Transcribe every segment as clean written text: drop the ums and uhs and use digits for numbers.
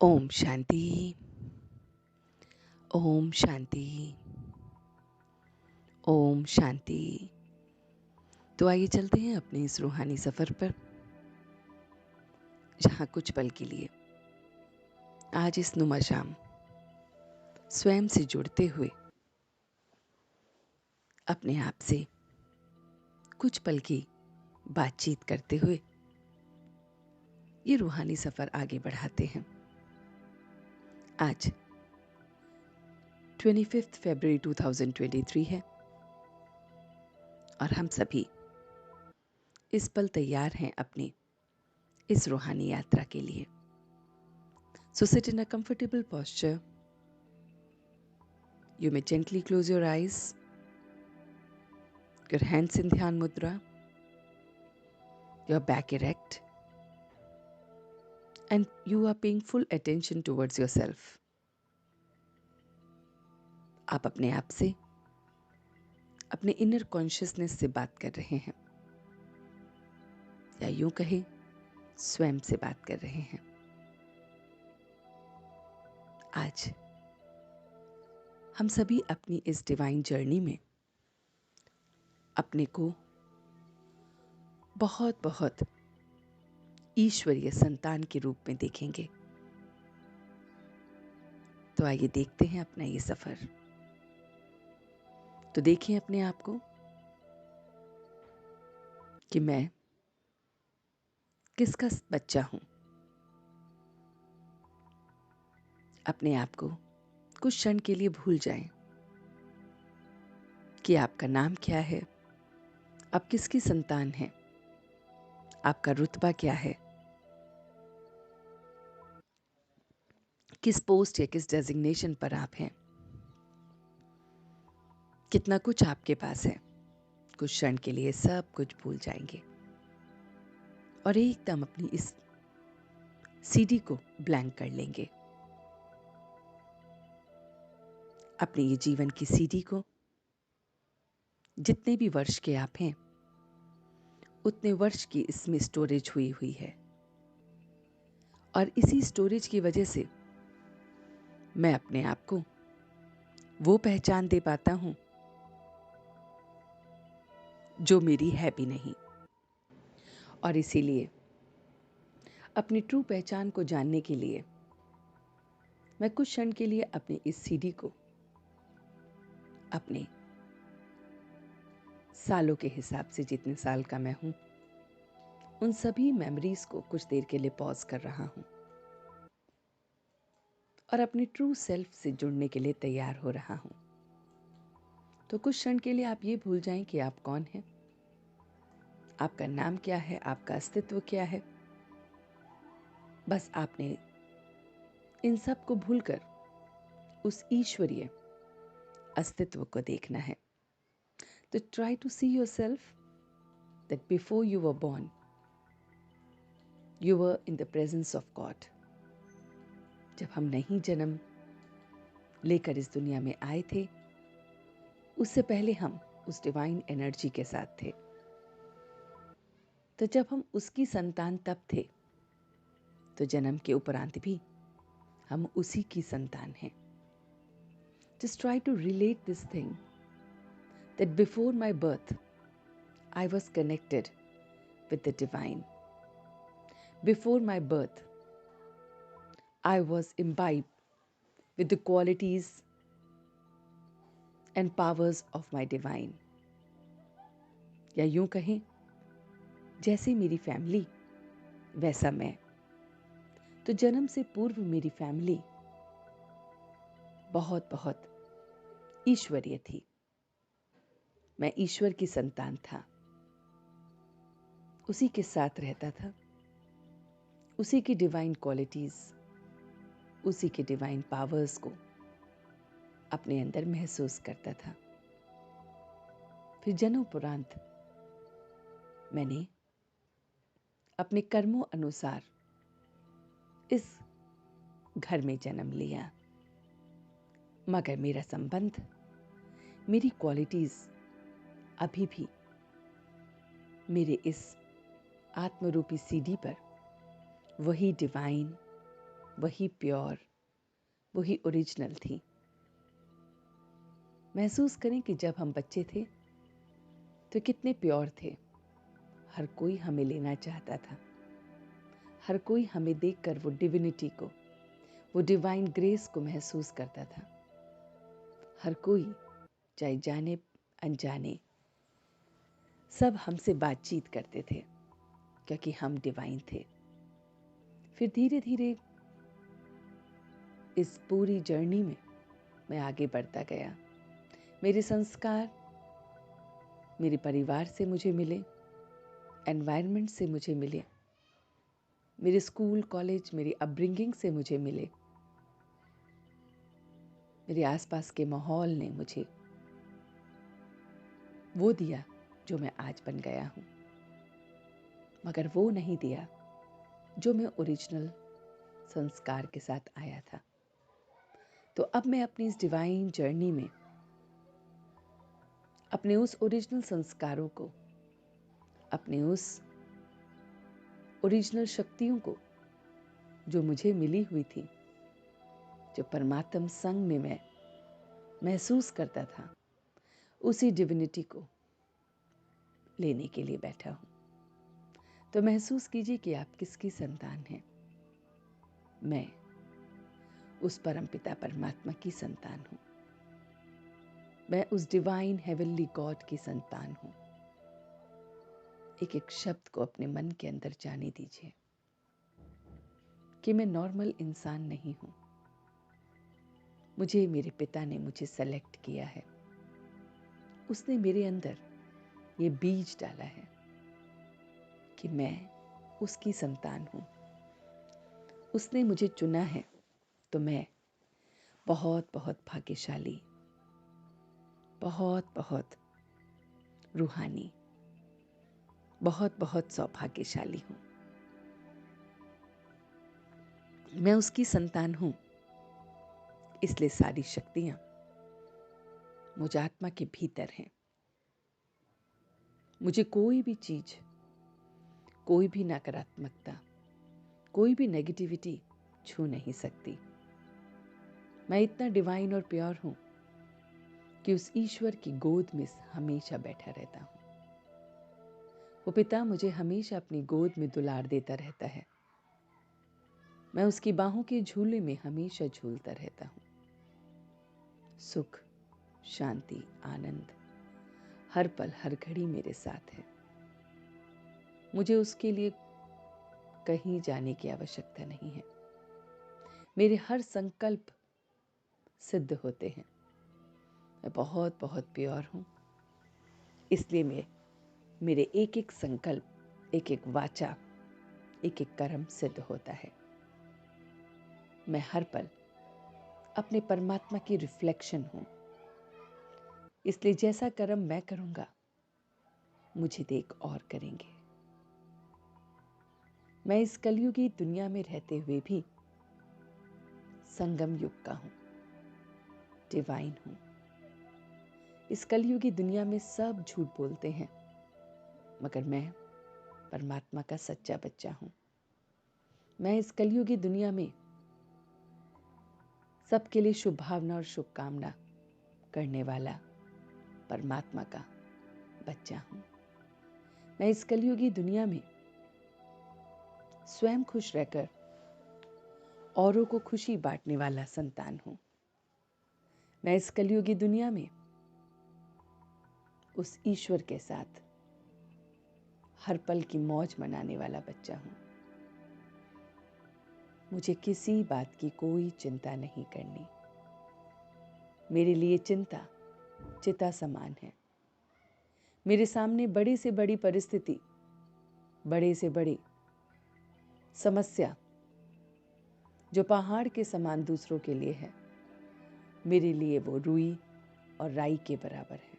ओम शांति। ओम शांति। ओम शांति। तो आइए चलते हैं अपने इस रूहानी सफर पर, जहाँ कुछ पल के लिए आज इस नुमा शाम स्वयं से जुड़ते हुए अपने आप से कुछ पल की बातचीत करते हुए ये रूहानी सफर आगे बढ़ाते हैं। आज 25 फरवरी 2023 है और हम सभी इस पल तैयार हैं अपनी इस रूहानी यात्रा के लिए। So sit in a comfortable posture. You may gently close your eyes, your hands in Dhyan Mudra, your back erect, and you are paying full attention towards yourself. आप अपने आप से, अपने इनर कॉन्शियसनेस से बात कर रहे हैं, या यूं कहें स्वयं से बात कर रहे हैं। आज हम सभी अपनी इस डिवाइन जर्नी में अपने को बहुत बहुत ईश्वरीय संतान के रूप में देखेंगे। तो आइए देखते हैं अपना ये सफर। तो देखिए अपने आप को कि मैं किसका बच्चा हूं। अपने आप को कुछ क्षण के लिए भूल जाएं कि आपका नाम क्या है, आप किसकी संतान हैं, आपका रुतबा क्या है, किस पोस्ट या किस डेजिग्नेशन पर आप हैं, कितना कुछ आपके पास है। कुछ क्षण के लिए सब कुछ भूल जाएंगे और एकदम अपनी इस सीडी को ब्लैंक कर लेंगे। अपनी ये जीवन की सीडी को जितने भी वर्ष के आप हैं उतने वर्ष की इसमें स्टोरेज हुई हुई है, और इसी स्टोरेज की वजह से मैं अपने आप को वो पहचान दे पाता हूं जो मेरी है भी नहीं। और इसीलिए अपनी ट्रू पहचान को जानने के लिए मैं कुछ क्षण के लिए अपनी इस सीडी को अपने सालों के हिसाब से, जितने साल का मैं हूं, उन सभी मेमोरीज को कुछ देर के लिए पॉज कर रहा हूं और अपनी ट्रू सेल्फ से जुड़ने के लिए तैयार हो रहा हूं। तो कुछ क्षण के लिए आप ये भूल जाएं कि आप कौन हैं, आपका नाम क्या है, आपका अस्तित्व क्या है। बस आपने इन सब को भूलकर उस ईश्वरीय अस्तित्व को देखना है। तो try to see yourself that before you were born you were in the presence of God. जब हम नहीं जन्म लेकर इस दुनिया में आए थे, उससे पहले हम उस डिवाइन एनर्जी के साथ थे। तो जब हम उसकी संतान तब थे, तो जन्म के उपरांत भी हम उसी की संतान हैं। Just try to relate this thing that before my birth, I was connected with the divine. Before my birth, I was imbibed with the qualities and powers of my divine. या यूं कहें, जैसे मेरी फैमिली वैसा मैं। तो जन्म से पूर्व मेरी फैमिली बहुत बहुत ईश्वरीय थी। मैं ईश्वर की संतान था, उसी के साथ रहता था, उसी की डिवाइन क्वालिटीज, उसी के डिवाइन पावर्स को अपने अंदर महसूस करता था। फिर जन्मोपरांत मैंने अपने कर्मों अनुसार इस घर में जन्म लिया, मगर मेरा संबंध, मेरी क्वालिटीज अभी भी मेरे इस आत्मरूपी सीडी पर वही डिवाइन, वही प्योर, वही ओरिजिनल थी। महसूस करें कि जब हम बच्चे थे तो कितने प्योर थे। हर कोई हमें लेना चाहता था। हर कोई हमें देखकर वो डिविनिटी को, वो डिवाइन ग्रेस को महसूस करता था। हर कोई, चाहे जाने अनजाने, सब हमसे बातचीत करते थे क्योंकि हम डिवाइन थे। फिर धीरे धीरे इस पूरी जर्नी में मैं आगे बढ़ता गया। मेरे संस्कार मेरे परिवार से मुझे मिले, एनवायरनमेंट से मुझे मिले, मेरे स्कूल कॉलेज, मेरी अपब्रिंगिंग से मुझे मिले, मेरे आसपास के माहौल ने मुझे वो दिया जो मैं आज बन गया हूँ। मगर वो नहीं दिया जो मैं ओरिजिनल संस्कार के साथ आया था। तो अब मैं अपनी इस डिवाइन जर्नी में अपने उस ओरिजिनल संस्कारों को, अपने उस ओरिजिनल शक्तियों को जो मुझे मिली हुई थी, जो परमात्म संग में मैं महसूस करता था, उसी डिविनिटी को लेने के लिए बैठा हूं। तो महसूस कीजिए कि आप किसकी संतान हैं। मैं उस परमपिता परमात्मा की संतान हूं। मैं उस डिवाइन हेवनली गॉड की संतान हूं। एक एक शब्द को अपने मन के अंदर जाने दीजिए कि मैं नॉर्मल इंसान नहीं हूं। मुझे मेरे पिता ने मुझे सेलेक्ट किया है। उसने मेरे अंदर ये बीज डाला है कि मैं उसकी संतान हूं। उसने मुझे चुना है, तो मैं बहुत बहुत भाग्यशाली, बहुत बहुत रूहानी, बहुत बहुत सौभाग्यशाली हूं। मैं उसकी संतान हूं, इसलिए सारी शक्तियां मुझ आत्मा के भीतर हैं। मुझे कोई भी चीज, कोई भी नकारात्मकता, कोई भी नेगेटिविटी छू नहीं सकती। मैं इतना डिवाइन और प्योर हूं कि उस ईश्वर की गोद में हमेशा बैठा रहता हूं। वो पिता मुझे हमेशा अपनी गोद में दुलार देता रहता है। मैं उसकी बाहों के झूले में हमेशा झूलता रहता हूं। सुख, शांति, आनंद हर पल हर घड़ी मेरे साथ है। मुझे उसके लिए कहीं जाने की आवश्यकता नहीं है। मेरे हर संकल्प सिद्ध होते हैं। मैं बहुत बहुत प्योर हूं, इसलिए मेरे एक एक संकल्प, एक एक वाचा, एक एक कर्म सिद्ध होता है। मैं हर पल अपने परमात्मा की रिफ्लेक्शन हूं, इसलिए जैसा कर्म मैं करूंगा, मुझे देख और करेंगे। मैं इस कलयुगी दुनिया में रहते हुए भी संगम युग का हूं, डिवाइन हूं। इस कलयुगी दुनिया में सब झूठ बोलते हैं, मगर मैं परमात्मा का सच्चा बच्चा हूं। मैं इस कलयुगी दुनिया में सबके लिए शुभ भावना और शुभकामना करने वाला परमात्मा का बच्चा हूं। मैं इस कलयुगी दुनिया में स्वयं खुश रहकर औरों को खुशी बांटने वाला संतान हूं। मैं इस कलयुगी दुनिया में उस ईश्वर के साथ हर पल की मौज मनाने वाला बच्चा हूं। मुझे किसी बात की कोई चिंता नहीं करनी। मेरे लिए चिंता चिता समान है। मेरे सामने बड़ी से बड़ी परिस्थिति, बड़े से बड़ी समस्या जो पहाड़ के समान दूसरों के लिए है, मेरे लिए वो रुई और राई के बराबर है।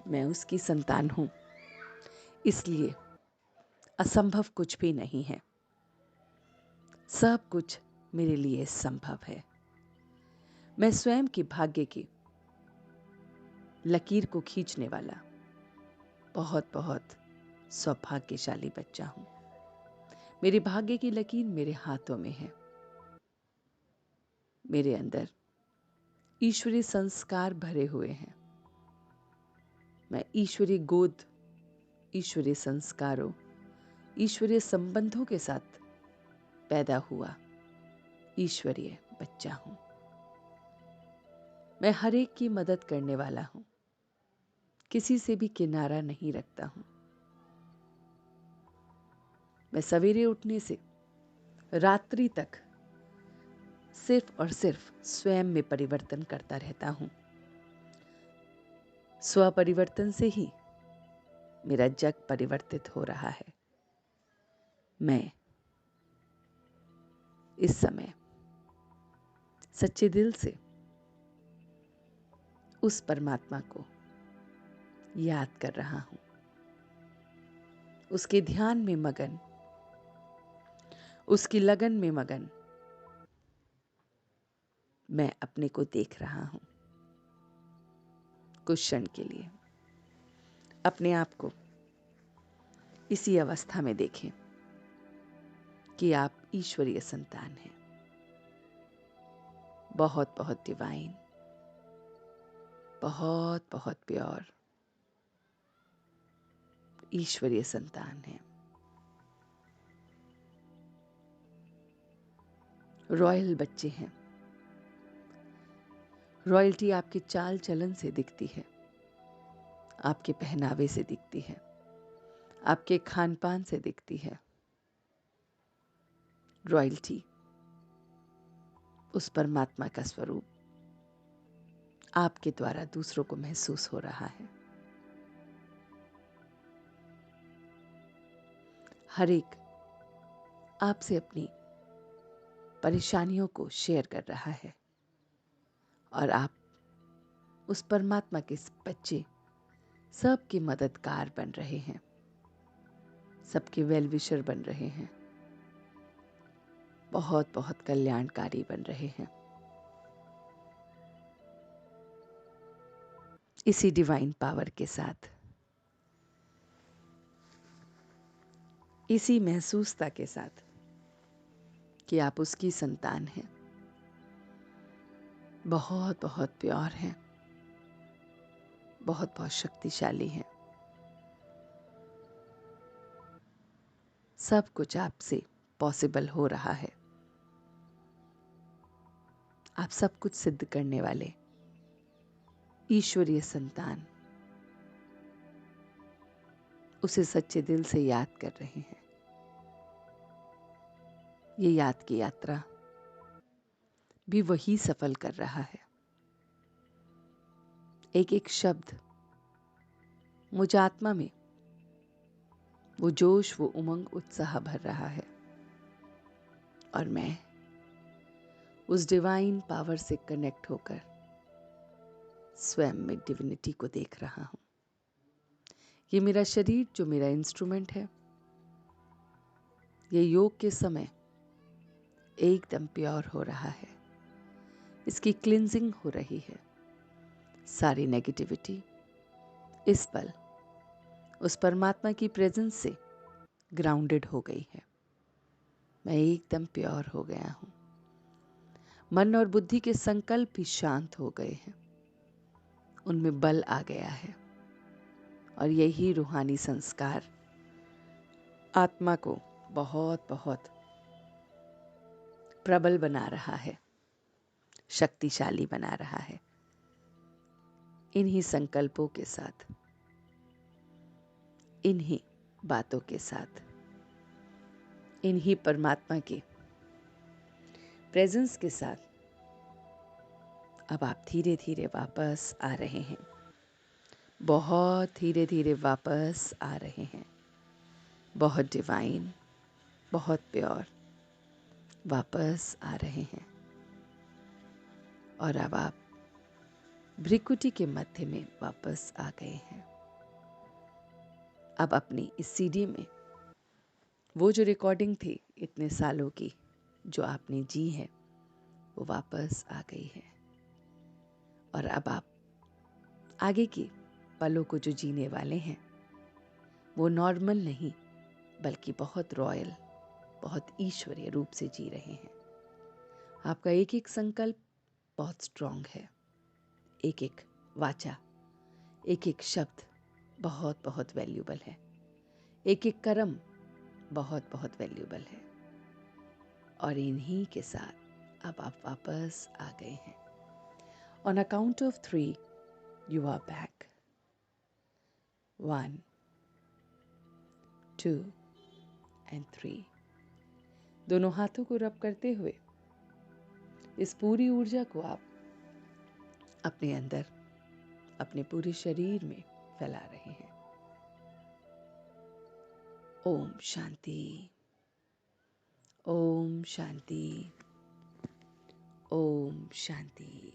मैं उसकी संतान हूं, इसलिए असंभव कुछ भी नहीं है। सब कुछ मेरे लिए संभव है। मैं स्वयं की भाग्य की लकीर को खींचने वाला बहुत बहुत सौभाग्यशाली बच्चा हूं। मेरे भाग्य की लकीर मेरे हाथों में है। मेरे अंदर ईश्वरीय संस्कार भरे हुए हैं। मैं ईश्वरीय गोद, ईश्वरीय संस्कारों, ईश्वरीय संबंधों के साथ पैदा हुआ ईश्वरीय बच्चा हूं। मैं हर एक की मदद करने वाला हूं, किसी से भी किनारा नहीं रखता हूं। मैं सवेरे उठने से रात्रि तक सिर्फ और सिर्फ स्वयं में परिवर्तन करता रहता हूं। स्व परिवर्तन से ही मेरा जग परिवर्तित हो रहा है। मैं इस समय सच्चे दिल से उस परमात्मा को याद कर रहा हूं, उसके ध्यान में मगन, उसकी लगन में मगन मैं अपने को देख रहा हूं। कुछ क्षण के लिए अपने आप को इसी अवस्था में देखें कि आप ईश्वरीय संतान हैं, बहुत बहुत डिवाइन, बहुत बहुत प्योर ईश्वरीय संतान हैं। रॉयल बच्चे हैं। रॉयल्टी आपके चाल चलन से दिखती है, आपके पहनावे से दिखती है, आपके खान पान से दिखती है। रॉयल्टी उस परमात्मा का स्वरूप आपके द्वारा दूसरों को महसूस हो रहा है। हर एक आपसे अपनी परेशानियों को शेयर कर रहा है और आप उस परमात्मा के बच्चे सबके मददगार बन रहे हैं, सबके वेल विशर बन रहे हैं, बहुत बहुत कल्याणकारी बन रहे हैं। इसी डिवाइन पावर के साथ, इसी महसूसता के साथ कि आप उसकी संतान हैं, बहुत बहुत प्योर हैं, बहुत बहुत शक्तिशाली हैं। सब कुछ आपसे पॉसिबल हो रहा है। आप सब कुछ सिद्ध करने वाले ईश्वरीय संतान उसे सच्चे दिल से याद कर रहे हैं। ये याद की यात्रा भी वही सफल कर रहा है। एक एक शब्द मुझ आत्मा में वो जोश, वो उमंग, उत्साह भर रहा है और मैं उस डिवाइन पावर से कनेक्ट होकर स्वयं में डिविनिटी को देख रहा हूं। ये मेरा शरीर जो मेरा इंस्ट्रूमेंट है, ये योग के समय एकदम प्योर हो रहा है। इसकी क्लिंजिंग हो रही है। सारी नेगेटिविटी इस पल उस परमात्मा की प्रेजेंस से ग्राउंडेड हो गई है। मैं एकदम प्योर हो गया हूं। मन और बुद्धि के संकल्प भी शांत हो गए हैं, उनमें बल आ गया है और यही रूहानी संस्कार आत्मा को बहुत बहुत प्रबल बना रहा है, शक्तिशाली बना रहा है। इन्हीं संकल्पों के साथ, इन्हीं बातों के साथ, इन्हीं परमात्मा के प्रेजेंस के साथ अब आप धीरे धीरे वापस आ रहे हैं, बहुत धीरे धीरे वापस आ रहे हैं, बहुत डिवाइन, बहुत प्योर वापस आ रहे हैं। और अब आप भ्रिकुटी के मध्य में वापस आ गए हैं। अब अपनी इस सीडी में वो जो रिकॉर्डिंग थी इतने सालों की जो आपने जी है, वो वापस आ गई है। और अब आप आगे की पलों को जो जीने वाले हैं, वो नॉर्मल नहीं बल्कि बहुत रॉयल, बहुत ईश्वरीय रूप से जी रहे हैं। आपका एक एक संकल्प बहुत स्ट्रांग है, एक एक वाचा, एक एक शब्द बहुत बहुत वैल्यूबल है, एक एक कर्म बहुत बहुत वैल्यूबल है। और इन्हीं के साथ अब आप वापस आ गए हैं। On a count of 3 you are back. 1 2 and 3। दोनों हाथों को रब करते हुए इस पूरी ऊर्जा को आप अपने अंदर, अपने पूरे शरीर में फैला रहे हैं। ओम शांति, ओम शांति, ओम शांति।